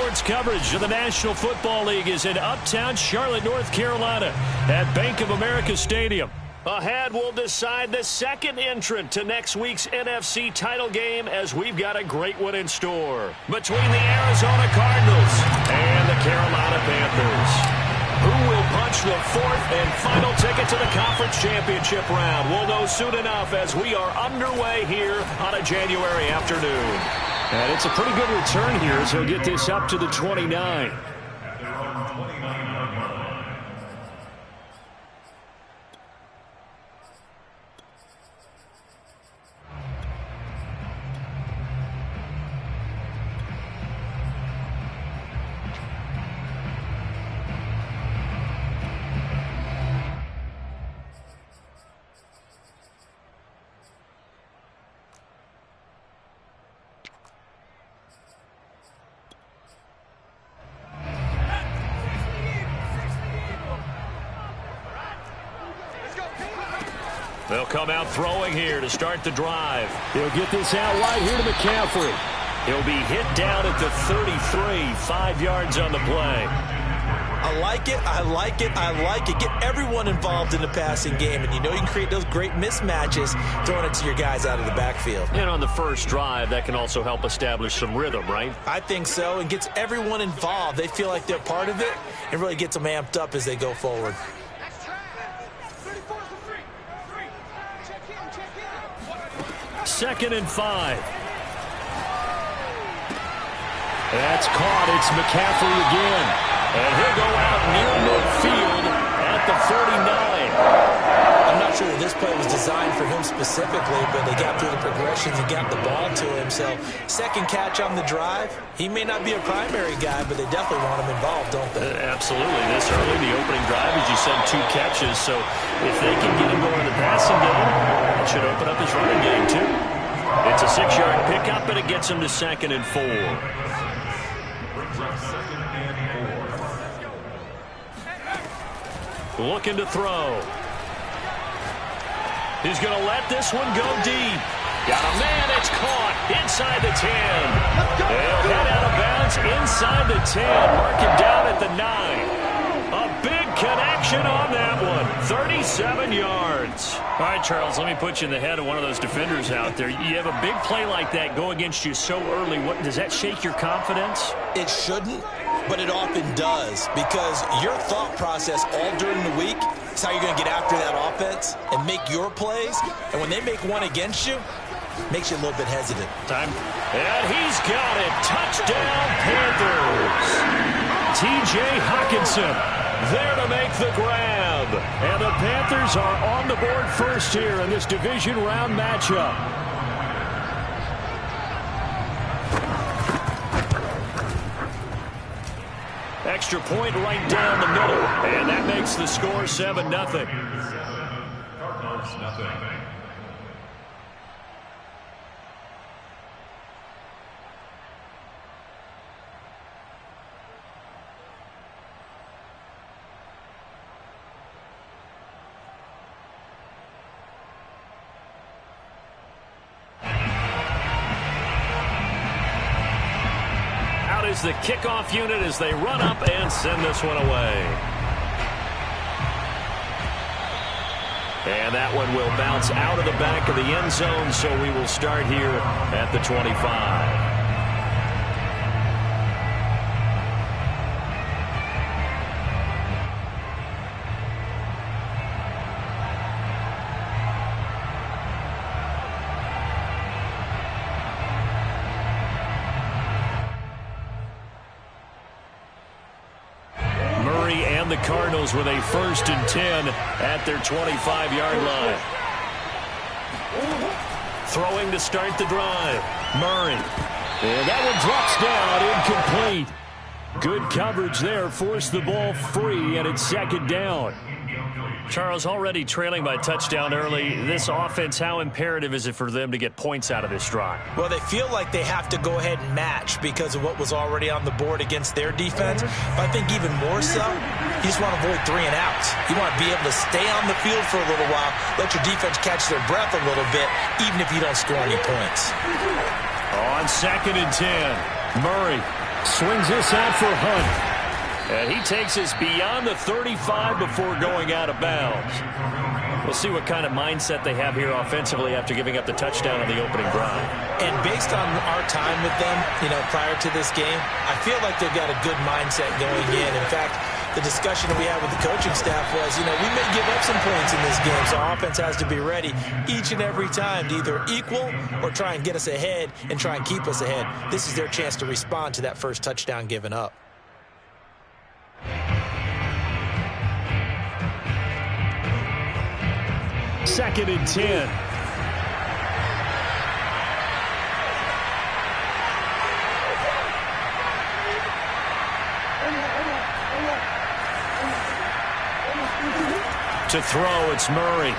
Sports coverage of the National Football League is in uptown Charlotte, North Carolina at Bank of America Stadium. Ahead, we'll decide the second entrant to next week's NFC title game as we've got a great one in store between the Arizona Cardinals and the Carolina Panthers. Who will punch the fourth and final ticket to the conference championship round? We'll know soon enough as we are underway here on a January afternoon. And it's a pretty good return here as he'll get this up to the 29. They'll come out throwing here to start the drive. He'll get this out wide here to McCaffrey. He'll be hit down at the 33, 5 yards on the play. I like it, I like it, I like it. Get everyone involved in the passing game, and you know you can create those great mismatches throwing it to your guys out of the backfield. And on the first drive, that can also help establish some rhythm, right? I think so, and gets everyone involved. They feel like they're part of it, and really gets them amped up as they go forward. Second and 5. That's caught. It's McCaffrey again. And he'll go out near midfield at the 49. I'm not sure that this play was designed for him specifically, but they got through the progressions and got the ball to him. So second catch on the drive. He may not be a primary guy, but they definitely want him involved, don't they? Absolutely. This early, the opening drive, as you said, 2 catches. So if they can get him going in the passing game, it should open up his running game too. It's a 6-yard pickup, and it gets him to 2nd and 4. Looking to throw. He's going to let this one go deep. Got a man. It's caught inside the 10. They'll head out of bounds inside the 10. Mark him down at the 9. A big connection on that one. 37 yards. All right, Charles, let me put you in the head of one of those defenders out there. You have a big play like that go against you so early. What, does that shake your confidence? It shouldn't, but it often does, because your thought process all during the week is how you're going to get after that offense and make your plays. And when they make one against you, it makes you a little bit hesitant. Time. And he's got it. Touchdown, Panthers. T.J. Hockenson there to make the grab. And the Panthers are on the board first here in this division round matchup. Extra point right down the middle. And that makes the score 7-0. Cardinals, nothing. Is the kickoff unit as they run up and send this one away. And that one will bounce out of the back of the end zone, so we will start here at the 25. The Cardinals with a 1st and 10 at their 25-yard line. Throwing to start the drive. Murray. And that one drops down, incomplete. Good coverage there, forced the ball free, and it's 2nd down. Charles, already trailing by touchdown early. This offense, how imperative is it for them to get points out of this drive? Well, they feel like they have to go ahead and match because of what was already on the board against their defense. But I think even more so, you just want to avoid 3 and outs. You want to be able to stay on the field for a little while, let your defense catch their breath a little bit, even if you don't score any points. On 2nd and 10, Murray. Swings this out for Hunt. And he takes us beyond the 35 before going out of bounds. We'll see what kind of mindset they have here offensively after giving up the touchdown on the opening drive. And based on our time with them, prior to this game, I feel like they've got a good mindset going in. In fact, the discussion that we had with the coaching staff was, we may give up some points in this game, so our offense has to be ready each and every time to either equal or try and get us ahead and try and keep us ahead. This is their chance to respond to that first touchdown given up. Second and 10. To throw, it's Murray.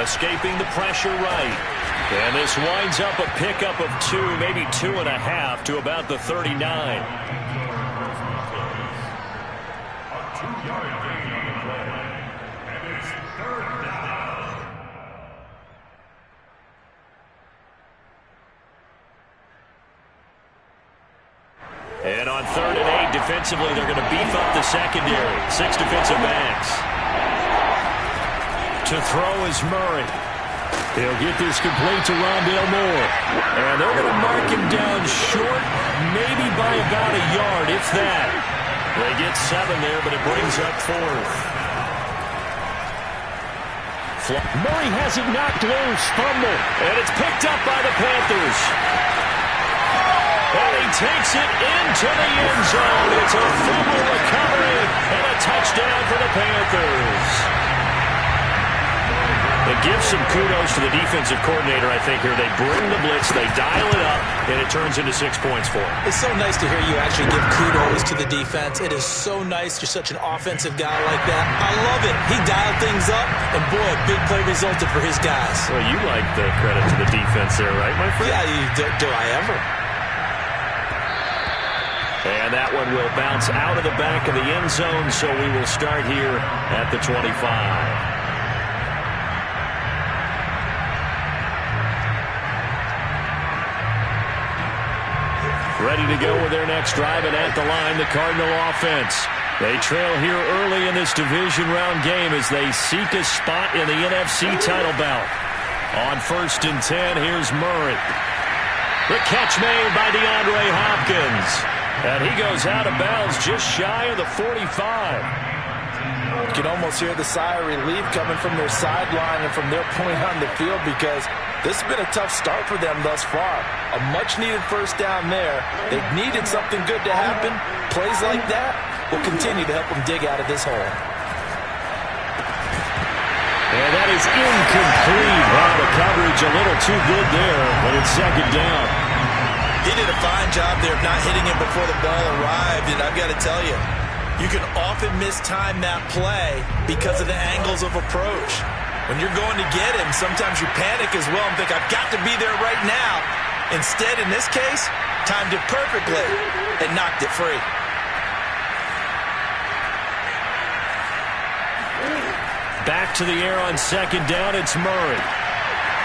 Escaping the pressure right. And this winds up a pickup of 2, maybe 2.5 to about the 39. And on 3rd and 8, defensively, they're going to beef up the secondary. 6 defensive backs. To throw is Murray. He'll get this complete to Rondale Moore. And they're going to mark him down short, maybe by about a yard, if that. They get 7 there, but it brings up 4th. Murray has it knocked loose. Fumble. And it's picked up by the Panthers. And he takes it into the end zone. It's a fumble recovery and a touchdown for the Panthers. It gives some kudos to the defensive coordinator, I think, here. They bring the blitz, they dial it up, and it turns into 6 points for them. It's so nice to hear you actually give kudos to the defense. It is so nice. You're such an offensive guy like that. I love it. He dialed things up, and boy, a big play resulted for his guys. Well, you like the credit to the defense there, right, my friend? Yeah, do I ever? And that one will bounce out of the back of the end zone, so we will start here at the 25. Ready to go with their next drive, and at the line, the Cardinal offense. They trail here early in this division round game as they seek a spot in the NFC title bout. On 1st and 10, here's Murray. The catch made by DeAndre Hopkins. And he goes out of bounds just shy of the 45. You can almost hear the sigh of relief coming from their sideline and from their point on the field, because this has been a tough start for them thus far. A much-needed first down there. They've needed something good to happen. Plays like that will continue to help them dig out of this hole. And that is incomplete. Wow, the coverage a little too good there, but it's 2nd down. He did a fine job there of not hitting him before the ball arrived, and I've got to tell you, you can often mistime that play because of the angles of approach. When you're going to get him, sometimes you panic as well and think, I've got to be there right now. Instead, in this case, timed it perfectly and knocked it free. Back to the air on 2nd down, it's Murray.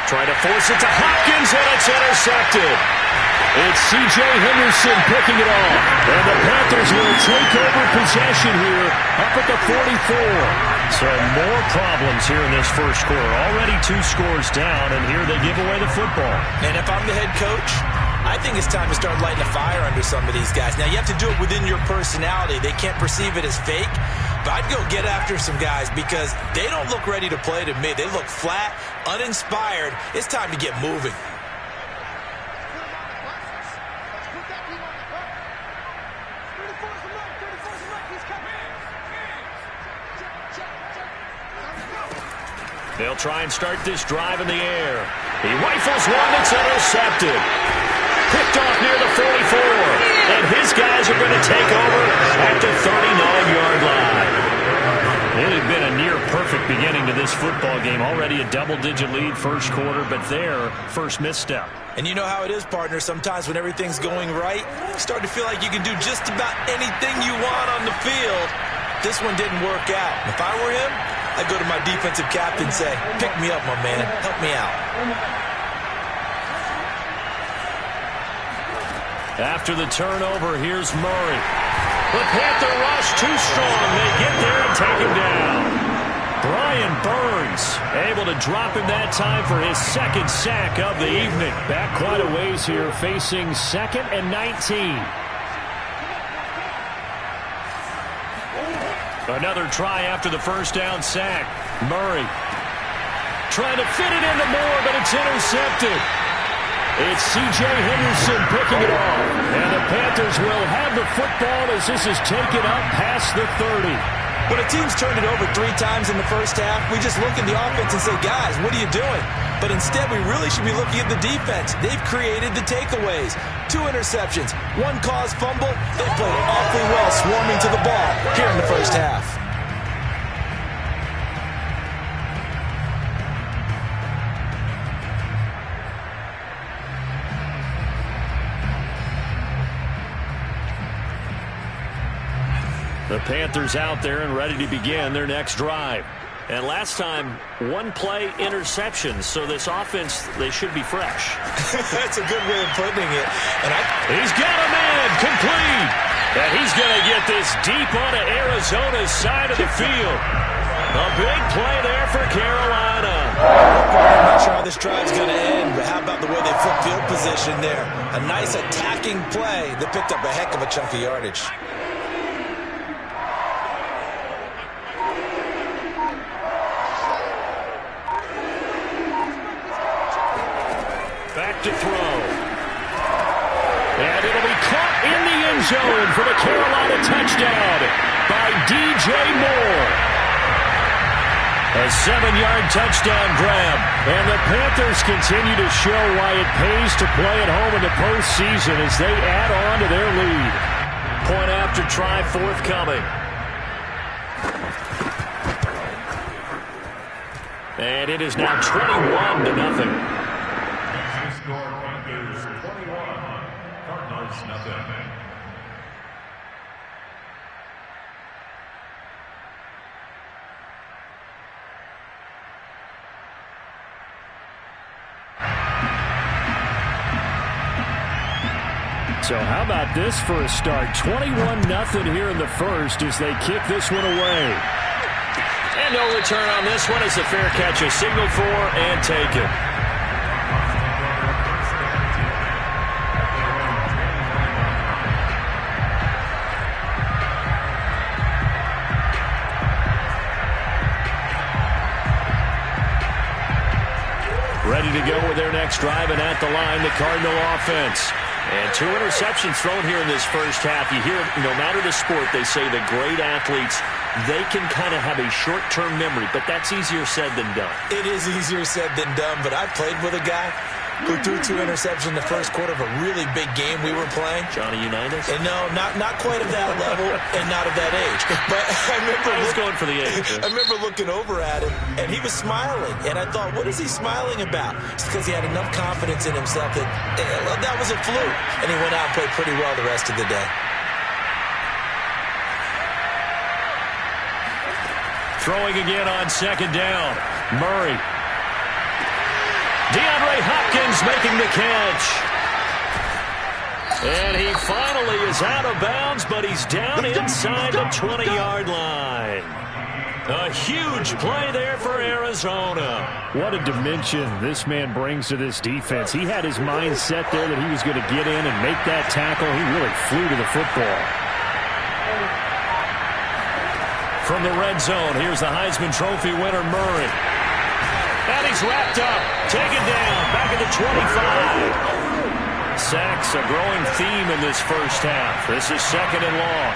Trying to force it to Hopkins, and it's intercepted. It's C.J. Henderson picking it off. And the Panthers will take over possession here up at the 44. So more problems here in this first quarter. Already 2 scores down, and here they give away the football. And if I'm the head coach, I think it's time to start lighting a fire under some of these guys. Now, you have to do it within your personality. They can't perceive it as fake. But I'd go get after some guys because they don't look ready to play to me. They look flat, uninspired. It's time to get moving. They'll try and start this drive in the air. He rifles one that's intercepted. Picked off near the 44. And his guys are going to take over at the 39-yard line. It had been a near-perfect beginning to this football game. Already a double-digit lead first quarter, but their first misstep. And you know how it is, partner. Sometimes when everything's going right, you start to feel like you can do just about anything you want on the field. This one didn't work out. If I were him, I'd go to my defensive captain and say, pick me up, my man. Help me out. After the turnover, here's Murray. The Panther rush too strong. They get there and take him down. Brian Burns able to drop him that time for his second sack of the evening. Back quite a ways here, facing 2nd and 19. Another try after the first down sack. Murray trying to fit it into Moore, but it's intercepted. It's C.J. Henderson picking it off. And the Panthers will have the football as this is taken up past the 30. When a team's turned it over 3 times in the first half, we just look at the offense and say, guys, what are you doing? But instead, we really should be looking at the defense. They've created the takeaways. 2 interceptions, 1 caused fumble. They played awfully well swarming to the ball here in the first half. The Panthers out there and ready to begin their next drive. And last time, 1-play interception. So this offense, they should be fresh. That's a good way of putting it. And he's got a man complete. And he's going to get this deep onto Arizona's side of the field. A big play there for Carolina. I'm not sure how this drive's going to end, but how about the way they flip field position there? A nice attacking play that picked up a heck of a chunk of yardage. To throw. And it'll be caught in the end zone for the Carolina touchdown by D.J. Moore. A 7-yard touchdown grab. And the Panthers continue to show why it pays to play at home in the postseason as they add on to their lead. Point after try forthcoming. And it is now 21-0. So how about this for a start? 21-0 here in the first as they kick this one away. And no return on this one as the fair catch is signaled for and taken. Ready to go with their next drive, and at the line, the Cardinal offense. And 2 interceptions thrown here in this first half. You hear, no matter the sport, they say the great athletes, they can kind of have a short-term memory, but that's easier said than done. It is easier said than done, but I played with a guy who threw 2 interceptions in the first quarter of a really big game we were playing. Johnny Unitas? And no, not quite at that level and not at that age. But I remember going for the age. I remember looking over at him, and he was smiling. And I thought, what is he smiling about? It's because he had enough confidence in himself that that was a fluke. And he went out and played pretty well the rest of the day. Throwing again on second down. Murray. DeAndre Hopkins making the catch. And he finally is out of bounds, but he's down inside the 20-yard line. A huge play there for Arizona. What a dimension this man brings to this defense. He had his mind set there that he was going to get in and make that tackle. He really flew to the football. From the red zone, here's the Heisman Trophy winner, Murray. And he's wrapped up, taken down, back at the 25. Sacks, a growing theme in this first half. This is 2nd and long.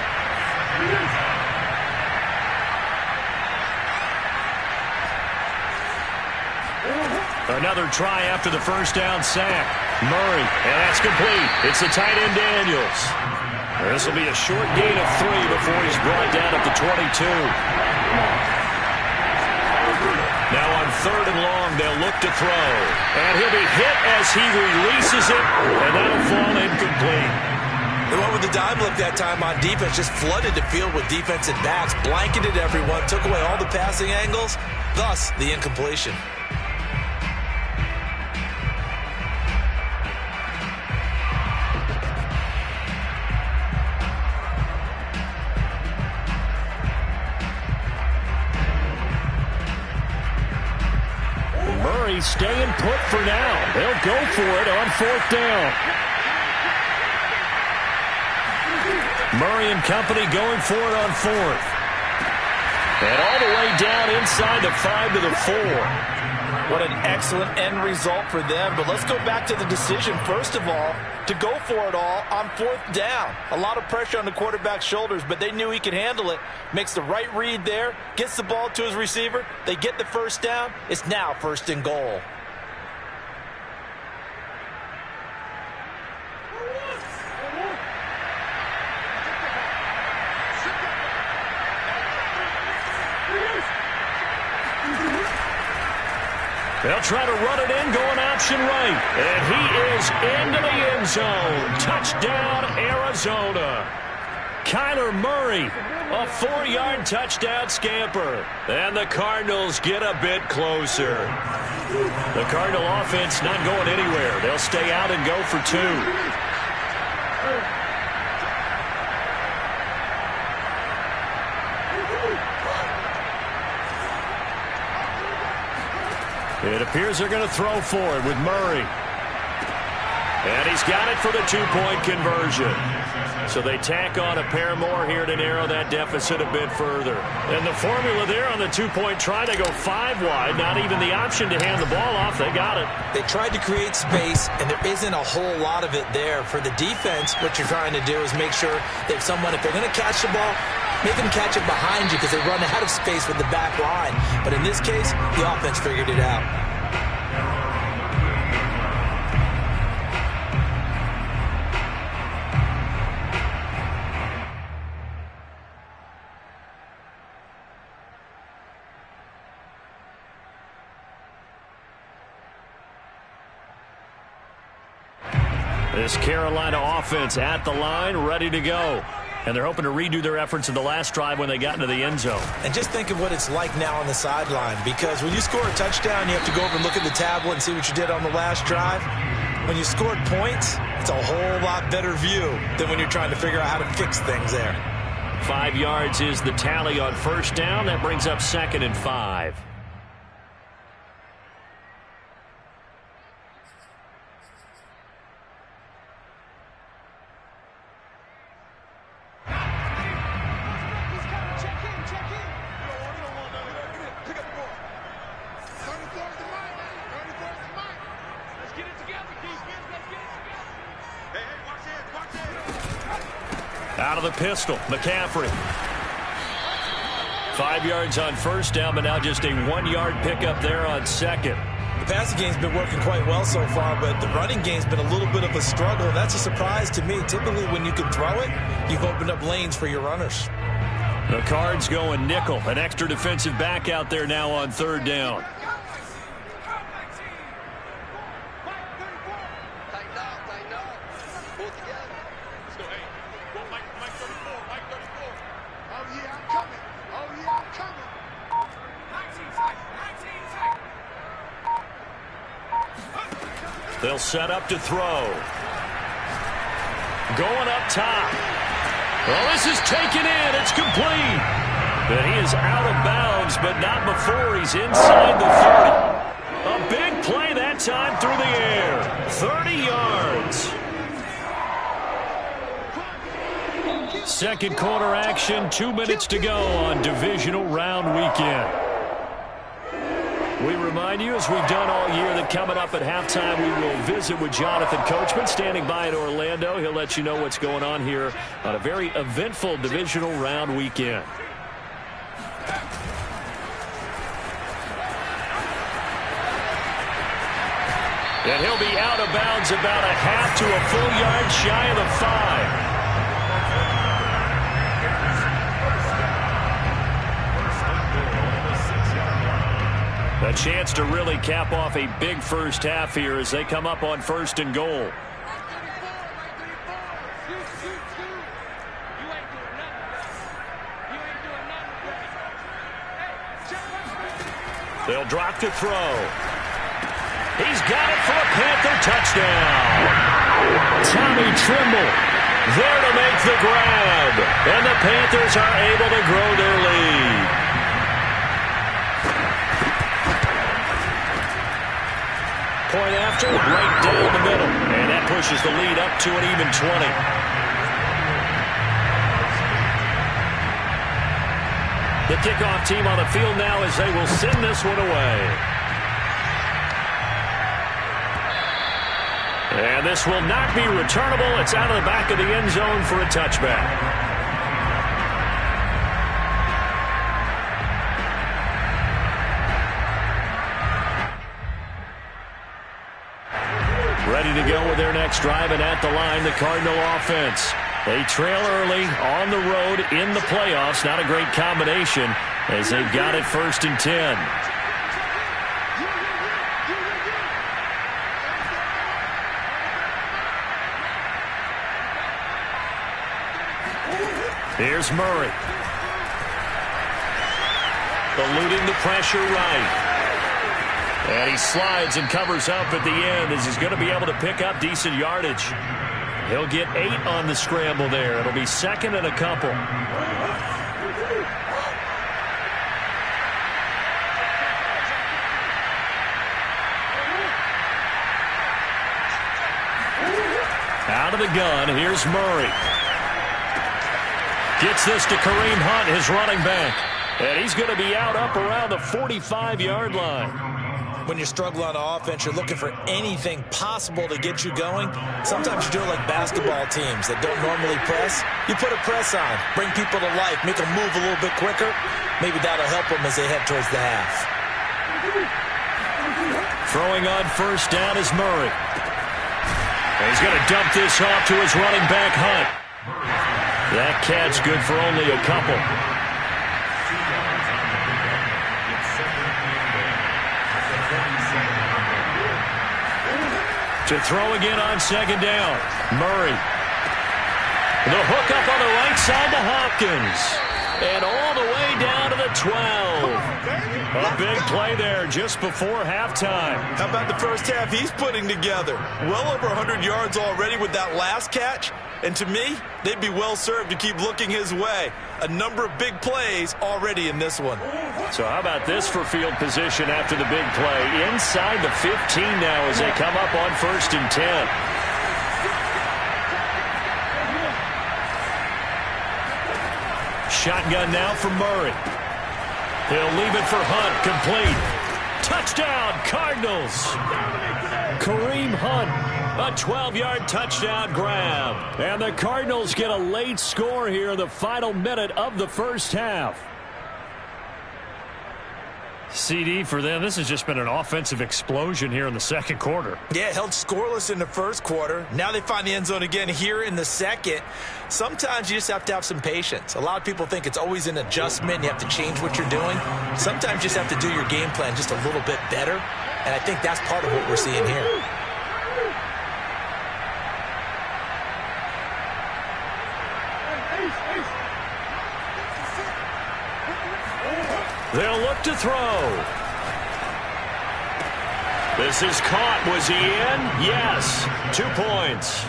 Another try after the first down sack. Murray, and that's complete. It's the tight end Daniels. This will be a short gain of 3 before he's brought down at the 22. Now on 3rd and long, they'll look to throw. And he'll be hit as he releases it, and that'll fall incomplete. They went with the dime look that time on defense, just flooded the field with defensive backs, blanketed everyone, took away all the passing angles, thus the incompletion. Murray staying put for now. They'll go for it on 4th down. Murray and company going for it on 4th. And all the way down inside the 5 to the 4. What an excellent end result for them. But let's go back to the decision, first of all, to go for it all on 4th down. A lot of pressure on the quarterback's shoulders, but they knew he could handle it. Makes the right read there, gets the ball to his receiver. They get the first down. It's now 1st and goal. They'll try to run it in, going option right. And he is into the end zone. Touchdown, Arizona. Kyler Murray, a 4-yard touchdown scamper. And the Cardinals get a bit closer. The Cardinal offense not going anywhere. They'll stay out and go for 2. It appears they're going to throw for it with Murray. And he's got it for the 2-point conversion. So they tack on a pair more here to narrow that deficit a bit further. And the formula there on the 2-point try to go 5 wide. Not even the option to hand the ball off. They got it. They tried to create space, and there isn't a whole lot of it there. For the defense, what you're trying to do is make sure that someone, if they're going to catch the ball, make them catch it behind you because they run out of space with the back line. But in this case, the offense figured it out. This Carolina offense at the line, ready to go. And they're hoping to redo their efforts in the last drive when they got into the end zone. And just think of what it's like now on the sideline, because when you score a touchdown, you have to go over and look at the tablet and see what you did on the last drive. When you scored points, it's a whole lot better view than when you're trying to figure out how to fix things there. 5 yards is the tally on 1st down. That brings up 2nd and 5. Out of the pistol, McCaffrey. 5 yards on 1st down, but now just a 1-yard pickup there on 2nd. The passing game's been working quite well so far, but the running game's been a little bit of a struggle. That's a surprise to me. Typically, when you can throw it, you've opened up lanes for your runners. The Cards going nickel. An extra defensive back out there now on 3rd down. They'll set up to throw. Going up top. Well, this is taken in. It's complete. But he is out of bounds, but not before he's inside the 30. A big play that time through the air. 30 yards. Second quarter action. 2 minutes to go on divisional round weekend. We remind you, as we've done all year, that coming up at halftime, we will visit with Jonathan Coachman, standing by in Orlando. He'll let you know what's going on here on a very eventful divisional round weekend. And he'll be out of bounds about a half to a full yard shy of the 5. A chance to really cap off a big first half here as they come up on 1st and goal. They'll drop to throw. He's got it for a Panther touchdown. Tommy Tremble there to make the grab. And the Panthers are able to grow their lead. after, right down the middle. And that pushes the lead up to an even 20. The kickoff team on the field now as they will send this one away. And this will not be returnable. It's out of the back of the end zone for a touchback. Ready to go with their next drive, and at the line, the Cardinal offense. They trail early on the road in the playoffs. Not a great combination as they've got it 1st and 10. Here's Murray. Eluding the pressure right. And he slides and covers up at the end as he's going to be able to pick up decent yardage. He'll get 8 on the scramble there. It'll be 2nd and a couple. Out of the gun, here's Murray. Gets this to Kareem Hunt, his running back. And he's going to be out up around the 45-yard line. When you struggle on offense, you're looking for anything possible to get you going. Sometimes you do it like basketball teams that don't normally press. You put a press on, bring people to life, make them move a little bit quicker. Maybe that'll help them as they head towards the half. Throwing on 1st down is Murray. And he's going to dump this off to his running back, Hunt. That catch good for only a couple. To throw again on 2nd down. Murray. The hook up on the right side to Hopkins. And all the way down to the 12. A big play there just before halftime. How about the first half he's putting together? Well over 100 yards already with that last catch. And to me, they'd be well served to keep looking his way. A number of big plays already in this one. So how about this for field position after the big play? Inside the 15 now as they come up on 1st and 10. Shotgun now for Murray. He'll leave it for Hunt, complete. Touchdown, Cardinals. Kareem Hunt, a 12-yard touchdown grab. And the Cardinals get a late score here in the final minute of the first half. CD for them, this has just been an offensive explosion here in the second quarter. Yeah, held scoreless in the first quarter. Now they find the end zone again here in the second. Sometimes you just have to have some patience. A lot of people think it's always an adjustment. You have to change what you're doing. Sometimes you just have to do your game plan just a little bit better. And I think that's part of what we're seeing here. They'll look to throw. This is caught. Was he in? Yes. 2 points.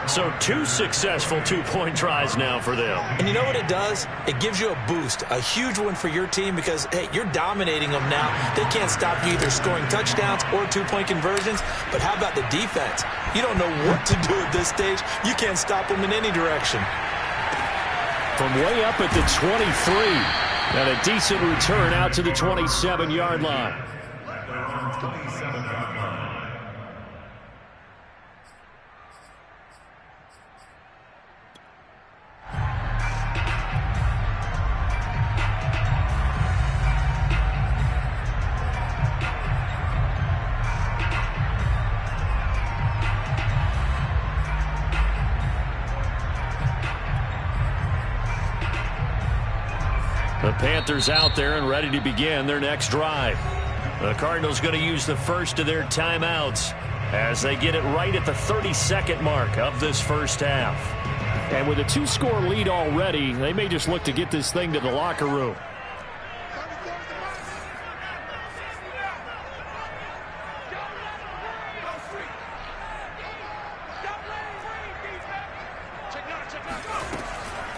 So 2 successful 2-point tries now for them. And you know what it does? It gives you a boost, a huge one for your team because, hey, you're dominating them now. They can't stop you either scoring touchdowns or 2-point conversions. But how about the defense? You don't know what to do at this stage. You can't stop them in any direction. From way up at the 23. And a decent return out to the 27-yard line. The Panthers out there and ready to begin their next drive. The Cardinals going to use the first of their timeouts as they get it right at the 32nd mark of this first half. And with a 2-score lead already, they may just look to get this thing to the locker room.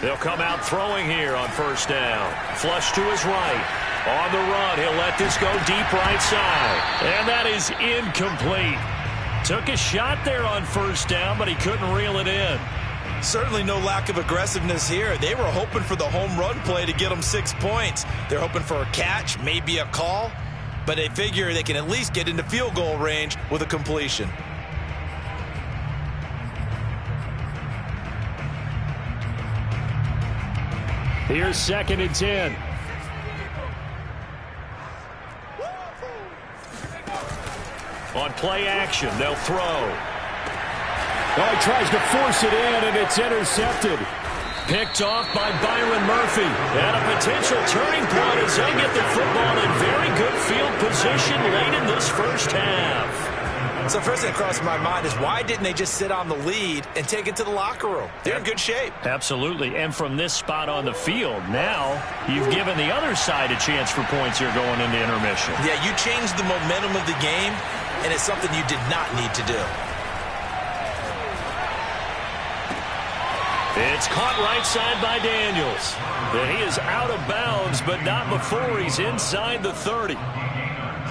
They'll come out throwing here on 1st down. Flush to his right. On the run, he'll let this go deep right side. And that is incomplete. Took a shot there on first down, but he couldn't reel it in. Certainly no lack of aggressiveness here. They were hoping for the home run play to get them 6 points. They're hoping for a catch, maybe a call, but they figure they can at least get into field goal range with a completion. Here's 2nd and 10. On play action, they'll throw. Oh, he tries to force it in, and it's intercepted. Picked off by Byron Murphy. And a potential turning point as they get the football in very good field position late in this first half. So first thing that crossed my mind is why didn't they just sit on the lead and take it to the locker room? They're in good shape. Absolutely. And from this spot on the field, now you've given the other side a chance for points here going into intermission. Yeah, you changed the momentum of the game, and it's something you did not need to do. It's caught right side by Daniels. And he is out of bounds, but not before he's inside the 30.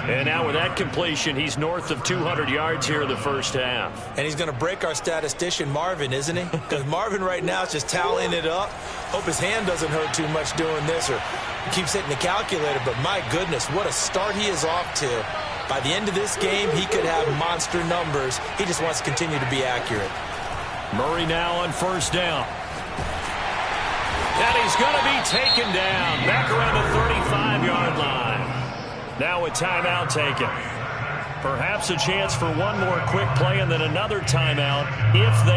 And now with that completion, he's north of 200 yards here in the first half. And he's going to break our statistician, Marvin, isn't he? Because Marvin right now is just tallying it up. Hope his hand doesn't hurt too much doing this or keeps hitting the calculator. But my goodness, what a start he is off to. By the end of this game, he could have monster numbers. He just wants to continue to be accurate. Murray now on first down. And he's going to be taken down back around the 35-yard line. Now a timeout taken. Perhaps a chance for one more quick play and then another timeout if they